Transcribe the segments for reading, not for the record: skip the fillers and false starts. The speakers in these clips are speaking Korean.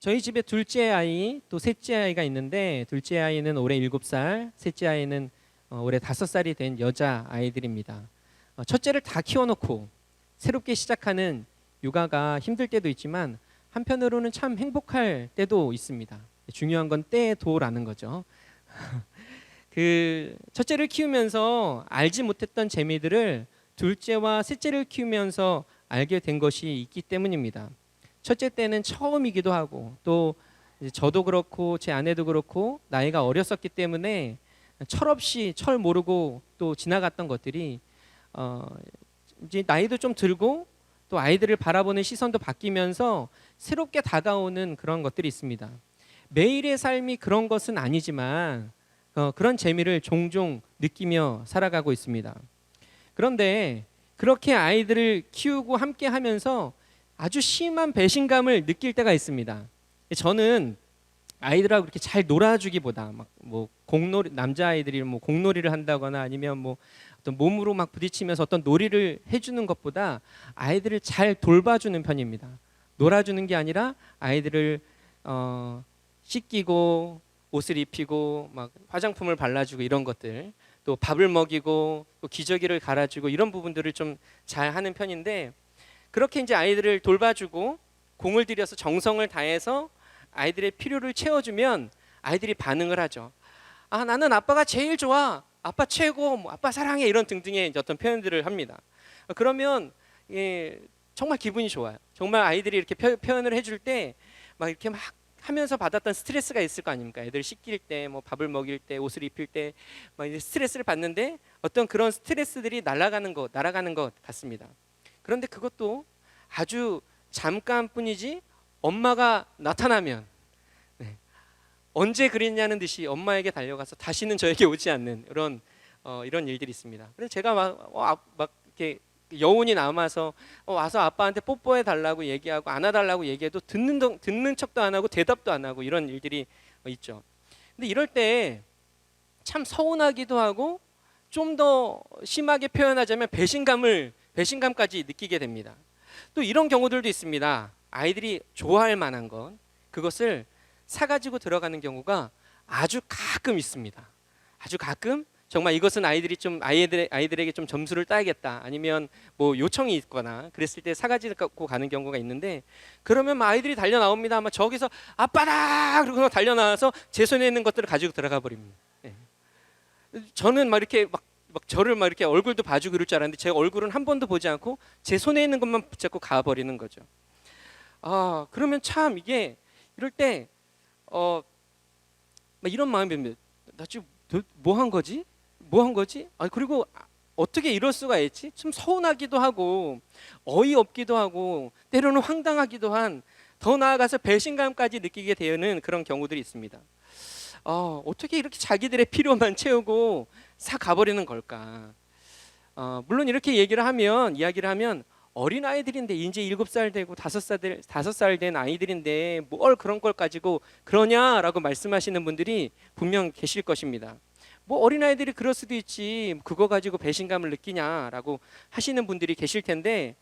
저희 집에 둘째 아이 또 셋째 아이가 있는데, 둘째 아이는 올해 7살, 셋째 아이는 올해 5살이 된 여자 아이들입니다. 첫째를 다 키워놓고 새롭게 시작하는 육아가 힘들 때도 있지만 한편으로는 참 행복할 때도 있습니다. 중요한 건 때에 도라는 거죠. 그 첫째를 키우면서 알지 못했던 재미들을 둘째와 셋째를 키우면서 알게 된 것이 있기 때문입니다. 첫째 때는 처음이기도 하고, 또 이제 저도 그렇고 제 아내도 그렇고 나이가 어렸었기 때문에 철없이 철 모르고 또 지나갔던 것들이 이제 나이도 좀 들고 또 아이들을 바라보는 시선도 바뀌면서 새롭게 다가오는 그런 것들이 있습니다. 매일의 삶이 그런 것은 아니지만 그런 재미를 종종 느끼며 살아가고 있습니다. 그런데 그렇게 아이들을 키우고 함께 하면서 아주 심한 배신감을 느낄 때가 있습니다. 저는 아이들하고 그렇게 잘 놀아주기보다 막 뭐 공놀이, 남자 아이들이 뭐 공놀이를 한다거나 아니면 뭐 어떤 몸으로 막 부딪히면서 어떤 놀이를 해주는 것보다 아이들을 잘 돌봐주는 편입니다. 놀아주는 게 아니라 아이들을 씻기고 옷을 입히고 막 화장품을 발라주고 이런 것들, 또 밥을 먹이고 또 기저귀를 갈아주고 이런 부분들을 좀 잘 하는 편인데, 그렇게 이제 아이들을 돌봐주고 공을 들여서 정성을 다해서 아이들의 필요를 채워주면 아이들이 반응을 하죠. 아, 나는 아빠가 제일 좋아, 아빠 최고, 뭐 아빠 사랑해, 이런 등등의 이제 어떤 표현들을 합니다. 그러면 정말 기분이 좋아요. 정말 아이들이 이렇게 표현을 해줄 때 막 이렇게 막 하면서 받았던 스트레스가 있을 거 아닙니까? 애들 씻길 때, 뭐 밥을 먹일 때, 옷을 입힐 때 막 이제 스트레스를 받는데 어떤 그런 스트레스들이 날아가는 것 같습니다. 그런데 그것도 아주 잠깐뿐이지, 엄마가 나타나면 언제 그랬냐는 듯이 엄마에게 달려가서 다시는 저에게 오지 않는 이런 일들이 있습니다. 그래서 제가 막 이렇게 여운이 남아서 와서 아빠한테 뽀뽀해 달라고 얘기하고 안아달라고 얘기해도 듣는 척도 안 하고 대답도 안 하고 이런 일들이 있죠. 근데 이럴 때 참 서운하기도 하고, 좀 더 심하게 표현하자면 배신감까지 느끼게 됩니다. 또 이런 경우들도 있습니다. 아이들이 좋아할 만한 것, 그것을 사가지고 들어가는 경우가 아주 가끔 있습니다. 아주 가끔 정말 이것은 아이들에게 좀 점수를 따야겠다, 아니면 뭐 요청이 있거나 그랬을 때 사가지고 가는 경우가 있는데, 그러면 막 아이들이 달려 나옵니다. 아마 저기서 아빠다 그러고 달려 나와서 제 손에 있는 것들을 가지고 들어가 버립니다. 네. 저는 막 이렇게 막 저를 막 이렇게 얼굴도 봐주고 이럴 줄 알았는데 제 얼굴은 한 번도 보지 않고 제 손에 있는 것만 붙잡고 가버리는 거죠. 그러면 참 이게 이럴 때 막 이런 마음이 듭니다. 나 지금 뭐 한 거지? 그리고 어떻게 이럴 수가 있지? 좀 서운하기도 하고 어이없기도 하고 때로는 황당하기도 한, 더 나아가서 배신감까지 느끼게 되는 그런 경우들이 있습니다. 어떻게 이렇게 자기들의 필요만 채우고 사 가버리는 걸까? 물론 이렇게 이야기를 하면 어린 아이들인데 이제 7살 되고 5살 된 아이들인데 뭘 그런 걸 가지고 그러냐라고 말씀하시는 분들이 분명 계실 것입니다. 뭐 어린 아이들이 그럴 수도 있지, 그거 가지고 배신감을 느끼냐라고 하시는 분들이 계실 텐데,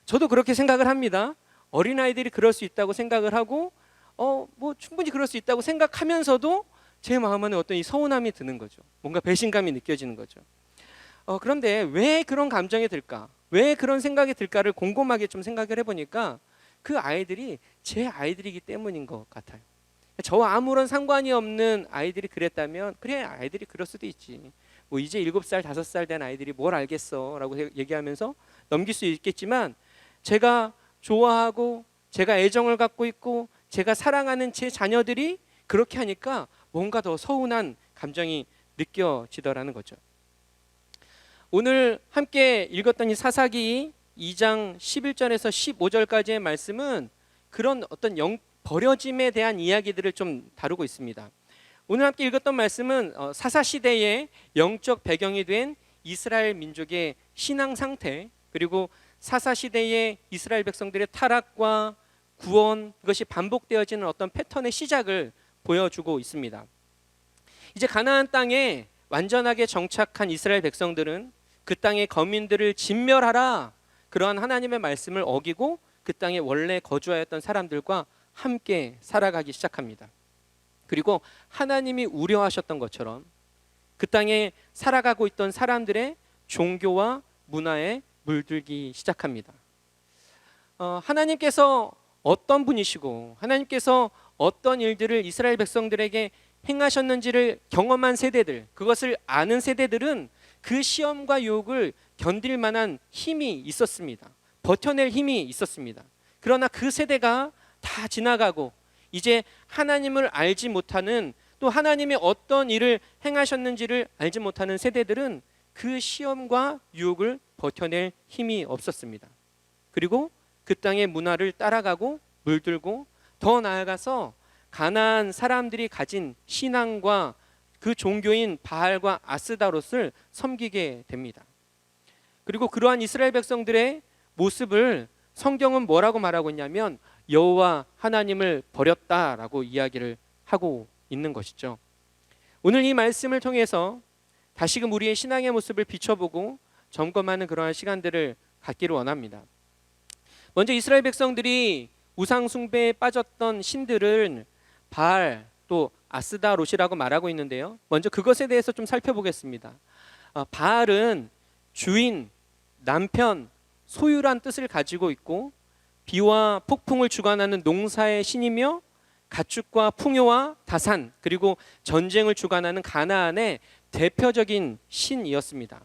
저도 그렇게 생각을 합니다. 어린 아이들이 그럴 수 있다고 생각을 하고 뭐 충분히 그럴 수 있다고 생각하면서도 제 마음에는 어떤 이 서운함이 드는 거죠. 뭔가 배신감이 느껴지는 거죠. 그런데 왜 그런 감정이 들까? 왜 그런 생각이 들까를 곰곰하게 좀 생각을 해보니까 그 아이들이 제 아이들이기 때문인 것 같아요. 저와 아무런 상관이 없는 아이들이 그랬다면 그래, 아이들이 그럴 수도 있지, 뭐 이제 7살 5살 된 아이들이 뭘 알겠어 라고 얘기하면서 넘길 수 있겠지만, 제가 좋아하고 제가 애정을 갖고 있고 제가 사랑하는 제 자녀들이 그렇게 하니까 뭔가 더 서운한 감정이 느껴지더라는 거죠. 오늘 함께 읽었던 이 사사기 2장 11절에서 15절까지의 말씀은 그런 어떤 버려짐에 대한 이야기들을 좀 다루고 있습니다. 오늘 함께 읽었던 말씀은 사사 시대의 영적 배경이 된 이스라엘 민족의 신앙 상태, 그리고 사사 시대의 이스라엘 백성들의 타락과 구원, 이것이 반복되어지는 어떤 패턴의 시작을 보여주고 있습니다. 이제 가나안 땅에 완전하게 정착한 이스라엘 백성들은 그 땅의 거민들을 진멸하라, 그러한 하나님의 말씀을 어기고 그 땅에 원래 거주하였던 사람들과 함께 살아가기 시작합니다. 그리고 하나님이 우려하셨던 것처럼 그 땅에 살아가고 있던 사람들의 종교와 문화에 물들기 시작합니다. 하나님께서 어떤 분이시고 하나님께서 어떤 일들을 이스라엘 백성들에게 행하셨는지를 경험한 세대들, 그것을 아는 세대들은 그 시험과 유혹을 견딜 만한 힘이 있었습니다. 버텨낼 힘이 있었습니다. 그러나 그 세대가 다 지나가고 이제 하나님을 알지 못하는, 또 하나님의 어떤 일을 행하셨는지를 알지 못하는 세대들은 그 시험과 유혹을 버텨낼 힘이 없었습니다. 그리고 그 땅의 문화를 따라가고 물들고 더 나아가서 가나안 사람들이 가진 신앙과 그 종교인 바알과 아스다롯을 섬기게 됩니다. 그리고 그러한 이스라엘 백성들의 모습을 성경은 뭐라고 말하고 있냐면 여호와 하나님을 버렸다라고 이야기를 하고 있는 것이죠. 오늘 이 말씀을 통해서 다시금 우리의 신앙의 모습을 비춰보고 점검하는 그러한 시간들을 갖기를 원합니다. 먼저 이스라엘 백성들이 우상 숭배에 빠졌던 신들은 바알 또 아스다롯이라고 말하고 있는데요. 먼저 그것에 대해서 좀 살펴보겠습니다. 바알은 주인, 남편, 소유란 뜻을 가지고 있고 비와 폭풍을 주관하는 농사의 신이며 가축과 풍요와 다산 그리고 전쟁을 주관하는 가나안의 대표적인 신이었습니다.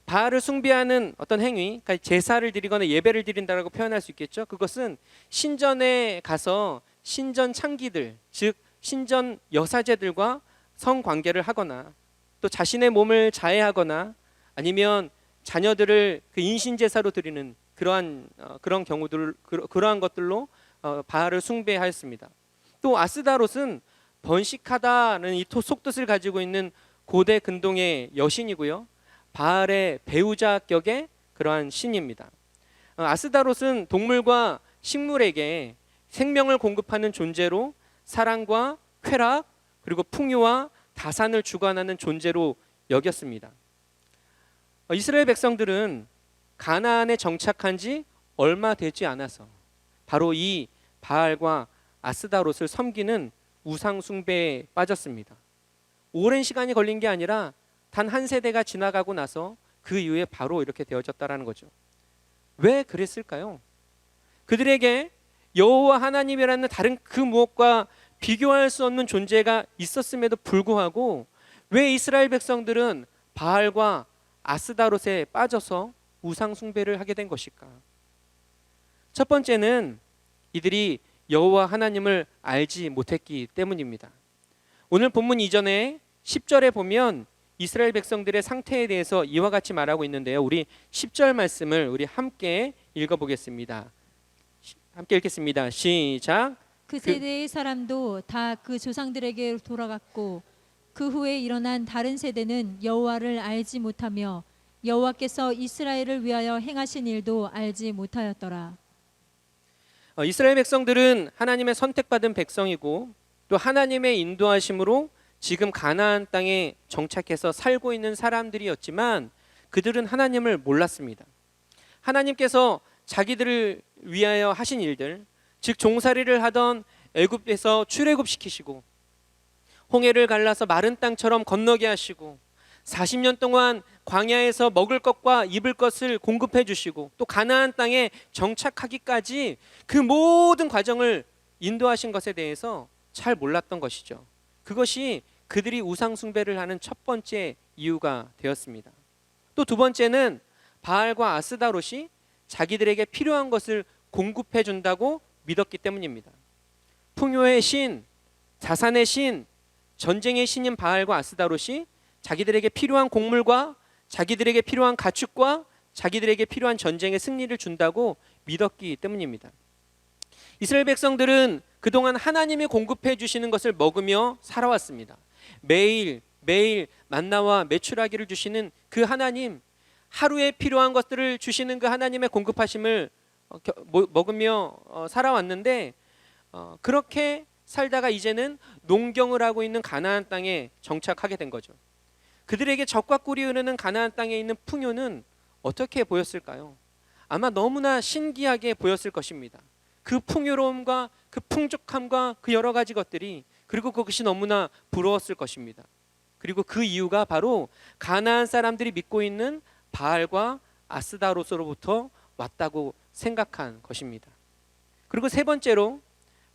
바알을 숭배하는 어떤 행위, 그러니까 제사를 드리거나 예배를 드린다라고 표현할 수 있겠죠. 그것은 신전에 가서 신전 창기들, 즉 신전 여사제들과 성관계를 하거나 또 자신의 몸을 자해하거나 아니면 자녀들을 그 인신제사로 드리는 그런 경우들, 그러한 것들로 바알을 숭배하였습니다. 또 아스다롯은 번식하다는 이 속뜻을 가지고 있는 고대 근동의 여신이고요. 바알의 배우자격의 그러한 신입니다. 아스다롯은 동물과 식물에게 생명을 공급하는 존재로 사랑과 쾌락 그리고 풍요와 다산을 주관하는 존재로 여겼습니다. 이스라엘 백성들은 가나안에 정착한 지 얼마 되지 않아서 바로 이 바알과 아스다롯을 섬기는 우상 숭배에 빠졌습니다. 오랜 시간이 걸린 게 아니라 단 한 세대가 지나가고 나서 그 이후에 바로 이렇게 되어졌다라는 거죠. 왜 그랬을까요? 그들에게 여호와 하나님이라는 다른 그 무엇과 비교할 수 없는 존재가 있었음에도 불구하고 왜 이스라엘 백성들은 바알과 아스다롯에 빠져서 우상 숭배를 하게 된 것일까? 첫 번째는 이들이 여호와 하나님을 알지 못했기 때문입니다. 오늘 본문 이전에 10절에 보면 이스라엘 백성들의 상태에 대해서 이와 같이 말하고 있는데요. 우리 10절 말씀을 우리 함께 읽어보겠습니다. 함께 읽겠습니다. 시작. 그 세대의 사람도 다 그 조상들에게 돌아갔고 그 후에 일어난 다른 세대는 여호와를 알지 못하며 여호와께서 이스라엘을 위하여 행하신 일도 알지 못하였더라. 이스라엘 백성들은 하나님의 선택받은 백성이고 또 하나님의 인도하심으로 지금 가나안 땅에 정착해서 살고 있는 사람들이었지만 그들은 하나님을 몰랐습니다. 하나님께서 자기들을 위하여 하신 일들, 즉 종살이를 하던 애굽에서 출애굽시키시고 홍해를 갈라서 마른 땅처럼 건너게 하시고 40년 동안 광야에서 먹을 것과 입을 것을 공급해 주시고 또 가나안 땅에 정착하기까지 그 모든 과정을 인도하신 것에 대해서 잘 몰랐던 것이죠. 그것이 그들이 우상 숭배를 하는 첫 번째 이유가 되었습니다. 또 두 번째는 바알과 아스다롯이 자기들에게 필요한 것을 공급해 준다고 믿었기 때문입니다. 풍요의 신, 자산의 신, 전쟁의 신인 바알과 아스다롯이 자기들에게 필요한 곡물과 자기들에게 필요한 가축과 자기들에게 필요한 전쟁의 승리를 준다고 믿었기 때문입니다. 이스라엘 백성들은 그동안 하나님이 공급해 주시는 것을 먹으며 살아왔습니다. 매일 만나와 메추라기를 주시는 그 하나님, 하루에 필요한 것들을 주시는 그 하나님의 공급하심을 먹으며 살아왔는데 그렇게 살다가 이제는 농경을 하고 있는 가나안 땅에 정착하게 된 거죠. 그들에게 젖과 꿀이 흐르는 가나안 땅에 있는 풍요는 어떻게 보였을까요? 아마 너무나 신기하게 보였을 것입니다. 그 풍요로움과 그 풍족함과 그 여러 가지 것들이, 그리고 그것이 너무나 부러웠을 것입니다. 그리고 그 이유가 바로 가나안 사람들이 믿고 있는 바알과 아스다로스로부터 왔다고 생각한 것입니다. 그리고 세 번째로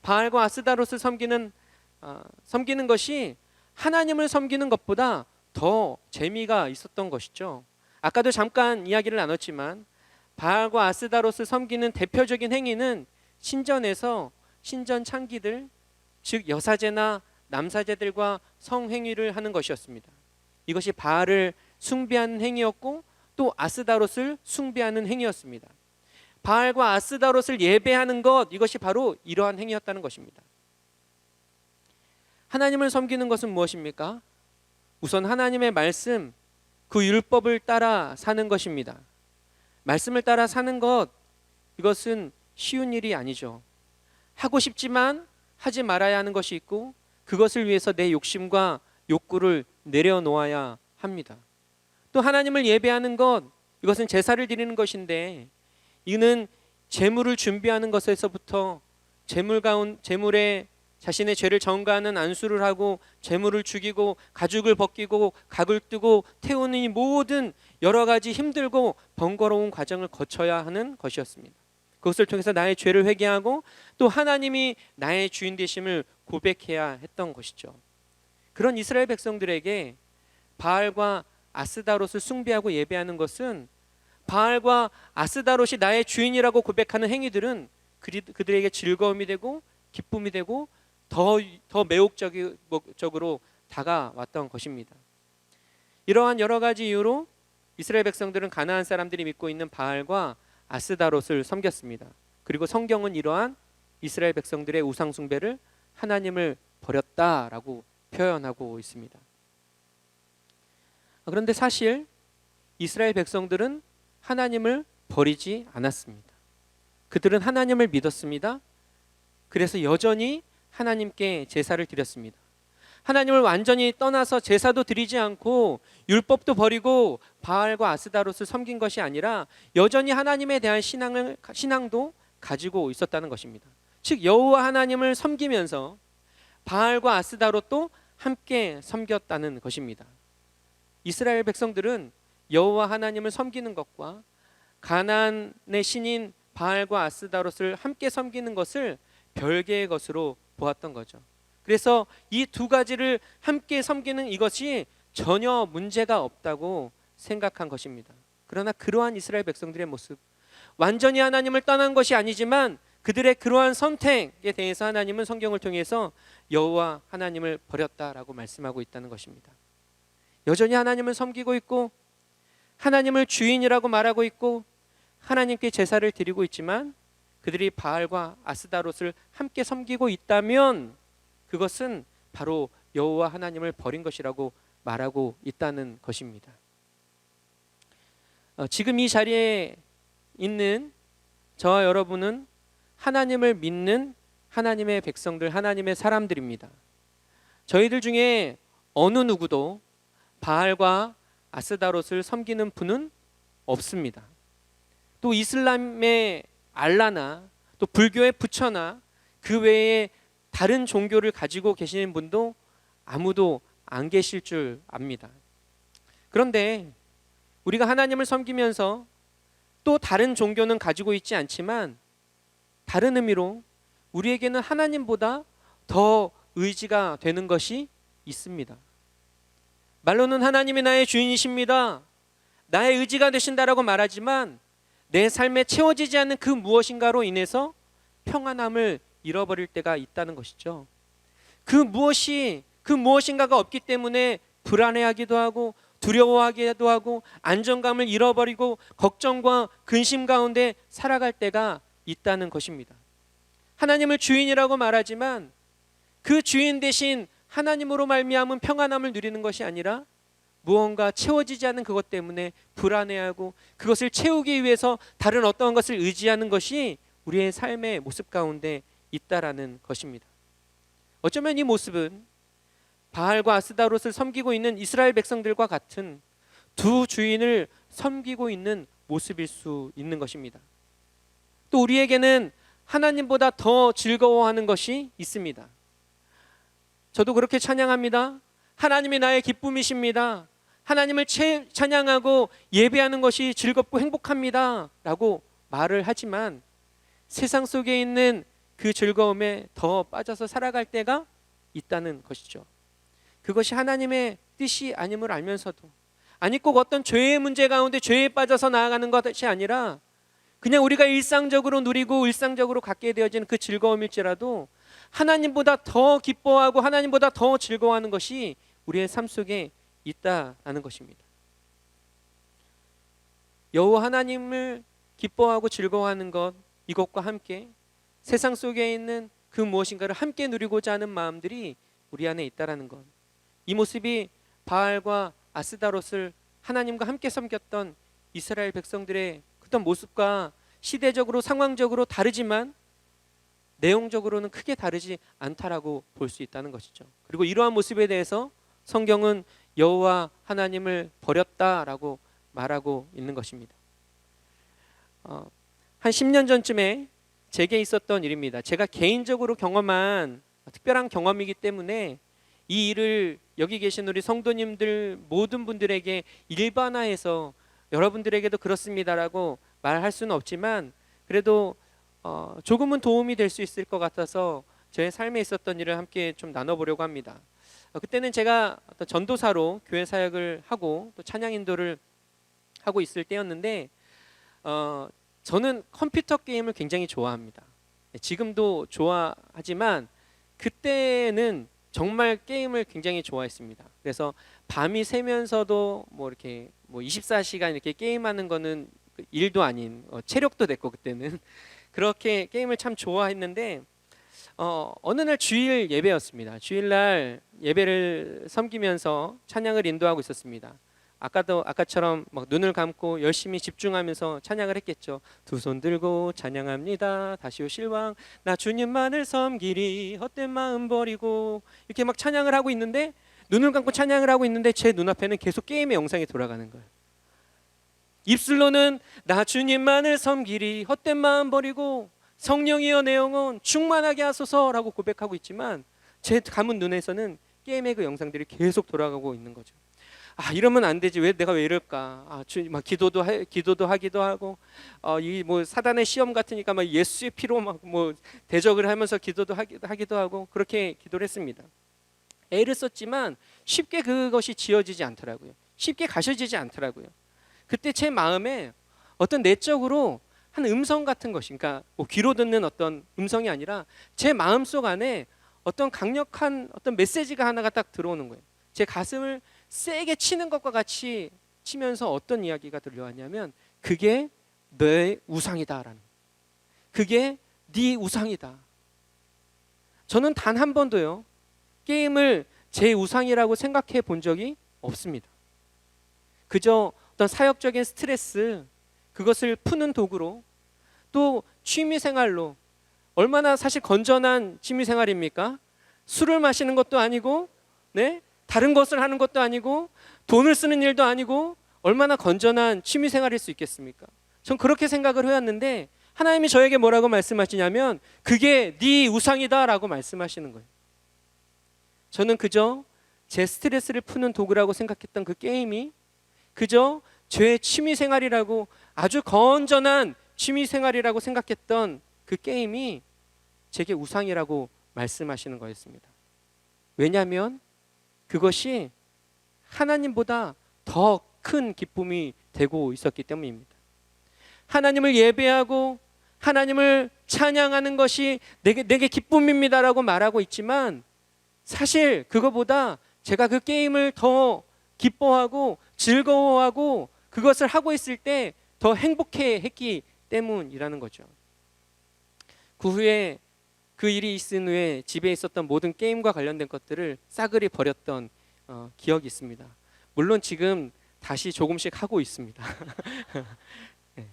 바알과 아스다로스를 섬기는 것이 하나님을 섬기는 것보다 더 재미가 있었던 것이죠. 아까도 잠깐 이야기를 나눴지만 바알과 아스다로스를 섬기는 대표적인 행위는 신전에서 신전 창기들, 즉 여사제나 남사제들과 성행위를 하는 것이었습니다. 이것이 바알을 숭배하는 행위였고 또 아스다롯을 숭배하는 행위였습니다. 바알과 아스다롯을 예배하는 것, 이것이 바로 이러한 행위였다는 것입니다. 하나님을 섬기는 것은 무엇입니까? 우선 하나님의 말씀, 그 율법을 따라 사는 것입니다. 말씀을 따라 사는 것, 이것은 쉬운 일이 아니죠. 하고 싶지만 하지 말아야 하는 것이 있고, 그것을 위해서 내 욕심과 욕구를 내려놓아야 합니다. 또 하나님을 예배하는 것, 이것은 제사를 드리는 것인데, 이는 제물을 준비하는 것에서부터 제물에 자신의 죄를 전가하는 안수를 하고 제물을 죽이고 가죽을 벗기고 각을 뜨고 태우는 이 모든 여러 가지 힘들고 번거로운 과정을 거쳐야 하는 것이었습니다. 그것을 통해서 나의 죄를 회개하고 또 하나님이 나의 주인 되심을 고백해야 했던 것이죠. 그런 이스라엘 백성들에게 바알과 아스다롯을 숭배하고 예배하는 것은, 바알과 아스다롯이 나의 주인이라고 고백하는 행위들은 그들에게 즐거움이 되고 기쁨이 되고 더 매혹적으로 다가왔던 것입니다. 이러한 여러 가지 이유로 이스라엘 백성들은 가나안 사람들이 믿고 있는 바알과 아스다롯을 섬겼습니다. 그리고 성경은 이러한 이스라엘 백성들의 우상 숭배를 하나님을 버렸다라고 표현하고 있습니다. 그런데 사실 이스라엘 백성들은 하나님을 버리지 않았습니다. 그들은 하나님을 믿었습니다. 그래서 여전히 하나님께 제사를 드렸습니다. 하나님을 완전히 떠나서 제사도 드리지 않고 율법도 버리고 바알과 아스다롯을 섬긴 것이 아니라 여전히 하나님에 대한 신앙도 가지고 있었다는 것입니다. 즉 여호와 하나님을 섬기면서 바알과 아스다롯도 함께 섬겼다는 것입니다. 이스라엘 백성들은 여호와 하나님을 섬기는 것과 가나안의 신인 바알과 아스다롯을 함께 섬기는 것을 별개의 것으로 보았던 거죠. 그래서 이 두 가지를 함께 섬기는 이것이 전혀 문제가 없다고 생각한 것입니다. 그러나 그러한 이스라엘 백성들의 모습, 완전히 하나님을 떠난 것이 아니지만 그들의 그러한 선택에 대해서 하나님은 성경을 통해서 여호와 하나님을 버렸다라고 말씀하고 있다는 것입니다. 여전히 하나님을 섬기고 있고 하나님을 주인이라고 말하고 있고 하나님께 제사를 드리고 있지만 그들이 바알과 아스다롯을 함께 섬기고 있다면 그것은 바로 여호와 하나님을 버린 것이라고 말하고 있다는 것입니다. 지금 이 자리에 있는 저와 여러분은 하나님을 믿는 하나님의 백성들, 하나님의 사람들입니다. 저희들 중에 어느 누구도 바알과 아스다롯을 섬기는 분은 없습니다. 또 이슬람의 알라나 또 불교의 부처나 그 외에 다른 종교를 가지고 계시는 분도 아무도 안 계실 줄 압니다. 그런데 우리가 하나님을 섬기면서 또 다른 종교는 가지고 있지 않지만 다른 의미로 우리에게는 하나님보다 더 의지가 되는 것이 있습니다. 말로는 하나님이 나의 주인이십니다, 나의 의지가 되신다라고 말하지만 내 삶에 채워지지 않는 그 무엇인가로 인해서 평안함을 잃어버릴 때가 있다는 것이죠. 그 무엇인가가 없기 때문에 불안해하기도 하고 두려워하기도 하고 안정감을 잃어버리고 걱정과 근심 가운데 살아갈 때가 있다는 것입니다. 하나님을 주인이라고 말하지만 그 주인 대신 하나님으로 말미암은 평안함을 누리는 것이 아니라 무언가 채워지지 않는 그것 때문에 불안해하고 그것을 채우기 위해서 다른 어떠한 것을 의지하는 것이 우리의 삶의 모습 가운데 있다라는 것입니다. 어쩌면 이 모습은 바알과 아스다롯을 섬기고 있는 이스라엘 백성들과 같은 두 주인을 섬기고 있는 모습일 수 있는 것입니다. 또 우리에게는 하나님보다 더 즐거워하는 것이 있습니다. 저도 그렇게 찬양합니다. 하나님이 나의 기쁨이십니다. 하나님을 찬양하고 예배하는 것이 즐겁고 행복합니다 라고 말을 하지만 세상 속에 있는 그 즐거움에 더 빠져서 살아갈 때가 있다는 것이죠. 그것이 하나님의 뜻이 아님을 알면서도, 아니 꼭 어떤 죄의 문제 가운데 죄에 빠져서 나아가는 것이 아니라 그냥 우리가 일상적으로 누리고 일상적으로 갖게 되어지는 그 즐거움일지라도 하나님보다 더 기뻐하고 하나님보다 더 즐거워하는 것이 우리의 삶 속에 있다라는 것입니다. 여호와 하나님을 기뻐하고 즐거워하는 것, 이것과 함께 세상 속에 있는 그 무엇인가를 함께 누리고자 하는 마음들이 우리 안에 있다라는 것, 이 모습이 바알과 아스다롯을 하나님과 함께 섬겼던 이스라엘 백성들의 어떤 모습과 시대적으로 상황적으로 다르지만 내용적으로는 크게 다르지 않다라고 볼 수 있다는 것이죠. 그리고 이러한 모습에 대해서 성경은 여호와 하나님을 버렸다라고 말하고 있는 것입니다. 한 10년 전쯤에 제게 있었던 일입니다. 제가 개인적으로 경험한 특별한 경험이기 때문에 이 일을 여기 계신 우리 성도님들 모든 분들에게 일반화해서 여러분들에게도 그렇습니다라고 말할 수는 없지만 그래도 조금은 도움이 될 수 있을 것 같아서 제 삶에 있었던 일을 함께 좀 나눠보려고 합니다. 그때는 제가 어떤 전도사로 교회 사역을 하고 또 찬양 인도를 하고 있을 때였는데 저는 컴퓨터 게임을 굉장히 좋아합니다. 지금도 좋아하지만 그때는 정말 게임을 굉장히 좋아했습니다. 그래서 밤이 새면서도 뭐 이렇게 24시간 이렇게 게임하는 거는 일도 아닌 체력도 됐고 그때는 그렇게 게임을 참 좋아했는데 어느 날 주일 예배였습니다. 주일날 예배를 섬기면서 찬양을 인도하고 있었습니다. 아까처럼 막 눈을 감고 열심히 집중하면서 찬양을 했겠죠. 두 손 들고 찬양합니다. 다시 오실 왕 나 주님만을 섬기리 헛된 마음 버리고 이렇게 막 찬양을 하고 있는데 눈을 감고 찬양을 하고 있는데 제 눈앞에는 계속 게임의 영상이 돌아가는 거예요. 입술로는 나 주님만을 섬기리 헛된 마음 버리고 성령이여 내 영혼 충만하게 하소서라고 고백하고 있지만 제 감은 눈에서는 게임의 그 영상들이 계속 돌아가고 있는 거죠. 이러면 안 되지. 내가 왜 이럴까? 막 기도도 하기도 하고, 이 뭐 사단의 시험 같으니까 막 예수의 피로 막 뭐 대적을 하면서 기도도 하기도 하고 그렇게 기도를 했습니다. 애를 썼지만 쉽게 그것이 지어지지 않더라고요. 쉽게 가셔지지 않더라고요. 그때 제 마음에 어떤 내적으로 한 음성 같은 것이, 그러니까 뭐 귀로 듣는 어떤 음성이 아니라 제 마음속 안에 어떤 강력한 어떤 메시지가 하나가 딱 들어오는 거예요. 제 가슴을 세게 치는 것과 같이 치면서 어떤 이야기가 들려왔냐면 그게 내 우상이다라는, 그게 네 우상이다. 저는 단 한 번도요 게임을 제 우상이라고 생각해 본 적이 없습니다. 그저 어떤 사역적인 스트레스, 그것을 푸는 도구로, 또 취미생활로, 얼마나 사실 건전한 취미생활입니까? 술을 마시는 것도 아니고 다른 것을 하는 것도 아니고 돈을 쓰는 일도 아니고 얼마나 건전한 취미생활일 수 있겠습니까? 전 그렇게 생각을 해왔는데 하나님이 저에게 뭐라고 말씀하시냐면 그게 네 우상이다 라고 말씀하시는 거예요. 저는 그저 제 스트레스를 푸는 도구라고 생각했던 그 게임이 그저 제 취미생활이라고, 아주 건전한 취미생활이라고 생각했던 그 게임이 제게 우상이라고 말씀하시는 거였습니다. 왜냐하면 그것이 하나님보다 더 큰 기쁨이 되고 있었기 때문입니다. 하나님을 예배하고 하나님을 찬양하는 것이 내게 기쁨입니다라고 말하고 있지만 사실 그거보다 제가 그 게임을 더 기뻐하고 즐거워하고 그것을 하고 있을 때 더 행복해 했기 때문이라는 거죠. 그 후에 그 일이 있은 후에 집에 있었던 모든 게임과 관련된 것들을 싸그리 버렸던 기억이 있습니다. 물론 지금 다시 조금씩 하고 있습니다. 네.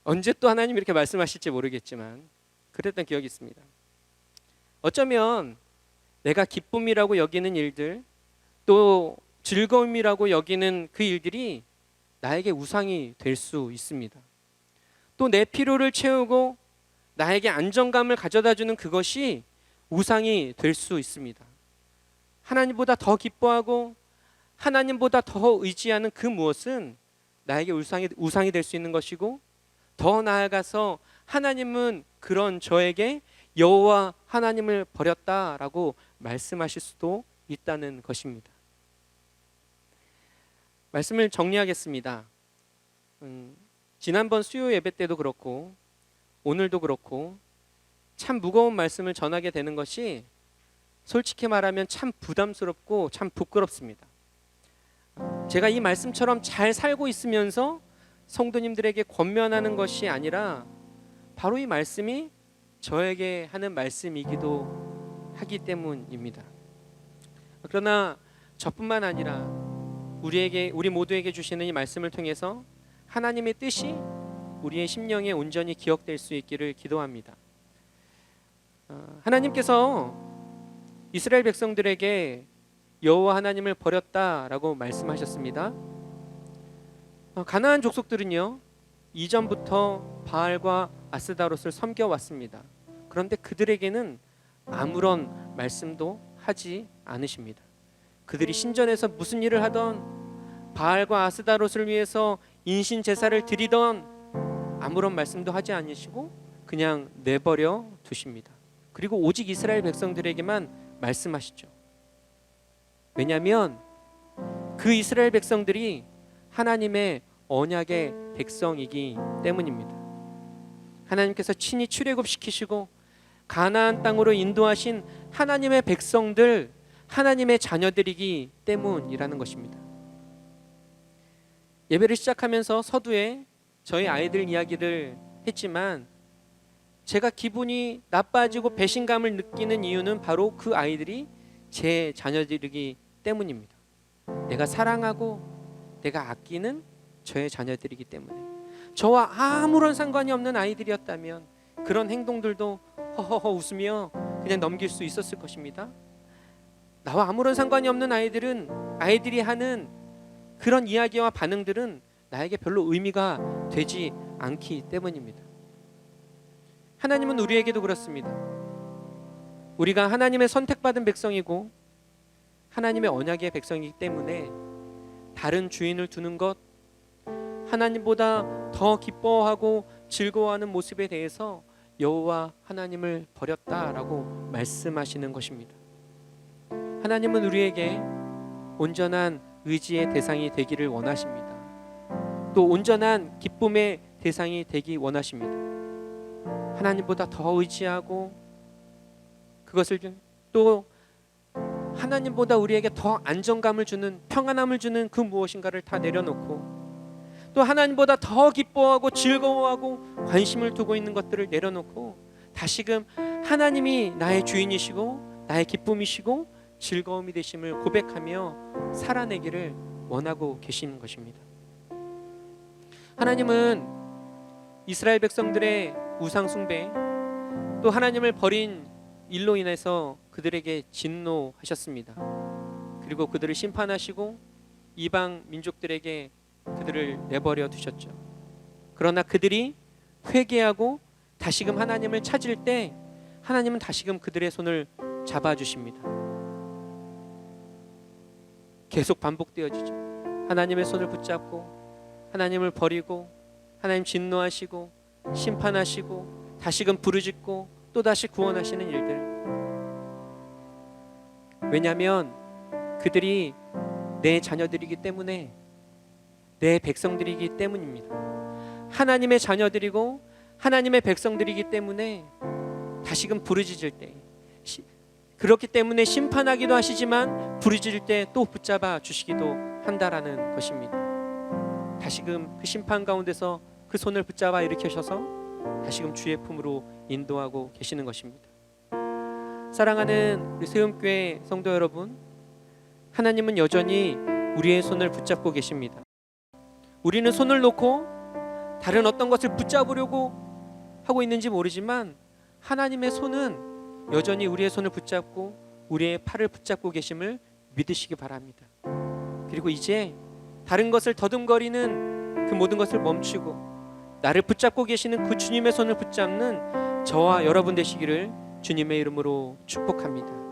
언제 또 하나님이 이렇게 말씀하실지 모르겠지만 그랬던 기억이 있습니다. 어쩌면 내가 기쁨이라고 여기는 일들, 또 즐거움이라고 여기는 그 일들이 나에게 우상이 될 수 있습니다. 또 내 필요를 채우고 나에게 안정감을 가져다주는 그것이 우상이 될 수 있습니다. 하나님보다 더 기뻐하고 하나님보다 더 의지하는 그 무엇은 나에게 우상이 될 수 있는 것이고, 더 나아가서 하나님은 그런 저에게 여호와 하나님을 버렸다라고 말씀하실 수도 있다는 것입니다. 말씀을 정리하겠습니다. 지난번 수요 예배 때도 그렇고 오늘도 그렇고 참 무거운 말씀을 전하게 되는 것이 솔직히 말하면 참 부담스럽고 참 부끄럽습니다. 제가 이 말씀처럼 잘 살고 있으면서 성도님들에게 권면하는 것이 아니라 바로 이 말씀이 저에게 하는 말씀이기도 하기 때문입니다. 그러나 저뿐만 아니라 우리 모두에게 주시는 이 말씀을 통해서 하나님의 뜻이 우리의 심령에 온전히 기억될 수 있기를 기도합니다. 하나님께서 이스라엘 백성들에게 여호와 하나님을 버렸다라고 말씀하셨습니다. 가나안 족속들은요, 이전부터 바알과 아스다롯을 섬겨왔습니다. 그런데 그들에게는 아무런 말씀도 하지 않으십니다. 그들이 신전에서 무슨 일을 하던, 바알과 아스다롯을 위해서 인신 제사를 드리던 아무런 말씀도 하지 않으시고 그냥 내버려 두십니다. 그리고 오직 이스라엘 백성들에게만 말씀하시죠. 왜냐하면 그 이스라엘 백성들이 하나님의 언약의 백성이기 때문입니다. 하나님께서 친히 출애굽시키시고 가나안 땅으로 인도하신 하나님의 백성들, 하나님의 자녀들이기 때문이라는 것입니다. 예배를 시작하면서 서두에 저희 아이들 이야기를 했지만, 제가 기분이 나빠지고 배신감을 느끼는 이유는 바로 그 아이들이 제 자녀들이기 때문입니다. 내가 사랑하고 내가 아끼는 저의 자녀들이기 때문에. 저와 아무런 상관이 없는 아이들이었다면 그런 행동들도 허허허 웃으며 그냥 넘길 수 있었을 것입니다. 나와 아무런 상관이 없는 아이들이 하는 그런 이야기와 반응들은 나에게 별로 의미가 되지 않기 때문입니다. 하나님은 우리에게도 그렇습니다. 우리가 하나님의 선택받은 백성이고 하나님의 언약의 백성이기 때문에 다른 주인을 두는 것, 하나님보다 더 기뻐하고 즐거워하는 모습에 대해서 여호와 하나님을 버렸다라고 말씀하시는 것입니다. 하나님은 우리에게 온전한 의지의 대상이 되기를 원하십니다. 또 온전한 기쁨의 대상이 되기 원하십니다. 하나님보다 더 의지하고 그것을 또 하나님보다 우리에게 더 안정감을 주는, 평안함을 주는 그 무엇인가를 다 내려놓고, 또 하나님보다 더 기뻐하고 즐거워하고 관심을 두고 있는 것들을 내려놓고 다시금 하나님이 나의 주인이시고 나의 기쁨이시고 즐거움이 되심을 고백하며 살아내기를 원하고 계시는 것입니다. 하나님은 이스라엘 백성들의 우상 숭배, 또 하나님을 버린 일로 인해서 그들에게 진노하셨습니다. 그리고 그들을 심판하시고 이방 민족들에게 그들을 내버려 두셨죠. 그러나 그들이 회개하고 다시금 하나님을 찾을 때 하나님은 다시금 그들의 손을 잡아주십니다. 계속 반복되어지죠. 하나님의 손을 붙잡고 하나님을 버리고 하나님 진노하시고 심판하시고 다시금 부르짖고 또다시 구원하시는 일들. 왜냐하면 그들이 내 자녀들이기 때문에, 내 백성들이기 때문입니다. 하나님의 자녀들이고 하나님의 백성들이기 때문에 다시금 부르짖을 때, 그렇기 때문에 심판하기도 하시지만 부르짖을 때 또 붙잡아 주시기도 한다라는 것입니다. 다시금 그 심판 가운데서 그 손을 붙잡아 일으키셔서 다시금 주의 품으로 인도하고 계시는 것입니다. 사랑하는 우리 세움교회 성도 여러분, 하나님은 여전히 우리의 손을 붙잡고 계십니다. 우리는 손을 놓고 다른 어떤 것을 붙잡으려고 하고 있는지 모르지만 하나님의 손은 여전히 우리의 손을 붙잡고 우리의 팔을 붙잡고 계심을 믿으시기 바랍니다. 그리고 이제 다른 것을 더듬거리는 그 모든 것을 멈추고 나를 붙잡고 계시는 그 주님의 손을 붙잡는 저와 여러분 되시기를 주님의 이름으로 축복합니다.